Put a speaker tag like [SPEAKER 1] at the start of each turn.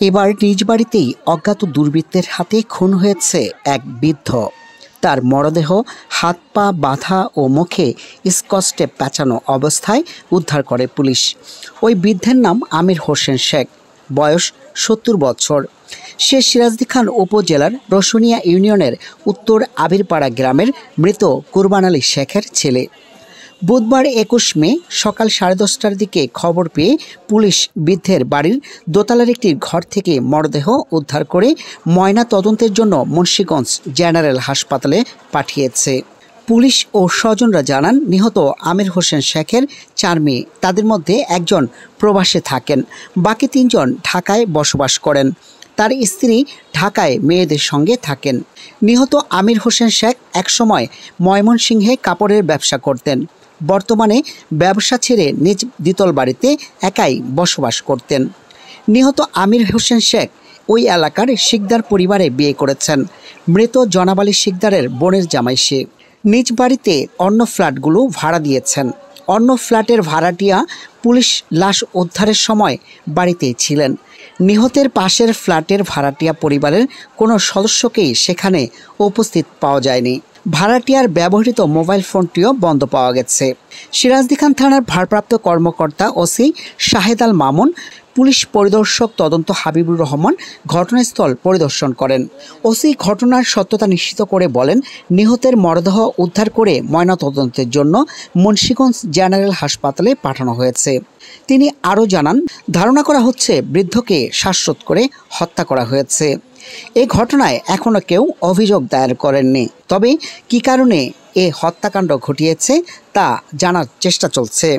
[SPEAKER 1] এবার নিজ বাড়িতেই অজ্ঞাত দুর্বৃত্তের হাতে খুন হয়েছে এক বৃদ্ধ। তার মরদেহ হাত পা বাঁধা ও মুখে স্কচটে পেঁচানো অবস্থায় উদ্ধার করে পুলিশ। ওই বৃদ্ধের নাম আমির হোসেন শেখ, বয়স ৭০ বছর। সে সিরাজদি খান উপজেলার রসুনিয়া ইউনিয়নের উত্তর আবিরপাড়া গ্রামের মৃত কুরবান আলী শেখের ছেলে। বুধবার ২১ মে সকাল 10:30টার দিকে খবর পেয়ে পুলিশ বৃদ্ধের বাড়ির দোতলার একটি ঘর থেকে মরদেহ উদ্ধার করে ময়না তদন্তের জন্য মুন্সিগঞ্জ জেনারেল হাসপাতালে পাঠিয়েছে। পুলিশ ও স্বজনরা জানান, নিহত আমির হোসেন শেখের ৪ মেয়ে। তাদের মধ্যে একজন প্রবাসে থাকেন, বাকি ৩ জন ঢাকায় বসবাস করেন। তার স্ত্রী ঢাকায় মেয়েদের সঙ্গে থাকেন। নিহত আমির হোসেন শেখ একসময় ময়মনসিংহে কাপড়ের ব্যবসা করতেন। বর্তমানে ব্যবসা ছেড়ে নিজ দ্বিতল বাড়িতে একাই বসবাস করতেন। নিহত আমির হোসেন শেখ ওই এলাকার শিকদার পরিবারে বিয়ে করেছেন। মৃত জনাব আলী শিকদারের বোনের জামাই সে। নিজ বাড়িতে অন্য ফ্ল্যাটগুলো ভাড়া দিয়েছেন। অন্য ফ্ল্যাটের ভাড়াটিয়া পুলিশ লাশ উদ্ধারের সময় বাড়িতে ছিলেন। নিহতের পাশের ফ্ল্যাটের ভাড়াটিয়া পরিবারের কোনো সদস্যকেই সেখানে উপস্থিত পাওয়া যায়নি। ভাড়াটিয়ার ব্যবহৃত মোবাইল ফোনটিও বন্ধ পাওয়া গেছে। সিরাজদি খান থানার ভারপ্রাপ্ত কর্মকর্তা ওসি শাহেদ আল মামুন, পুলিশ পরিদর্শক তদন্ত হাবিবুর রহমান ঘটনাস্থল পরিদর্শন করেন। ওসি ঘটনার সত্যতা নিশ্চিত করে বলেন, নিহতের মরদেহ উদ্ধার করে ময়নাতদন্তের জন্য মুন্সিগঞ্জ জেনারেল হাসপাতালে পাঠানো হয়েছে। তিনি আরও জানান, ধারণা করা হচ্ছে বৃদ্ধকে শ্বাসরোধ করে হত্যা করা হয়েছে। এই ঘটনায় এখনও কেউ অভিযোগ দায়ের করেননি। তবে কী কারণে এ হত্যাকাণ্ড ঘটিয়েছে তা জানার চেষ্টা চলছে।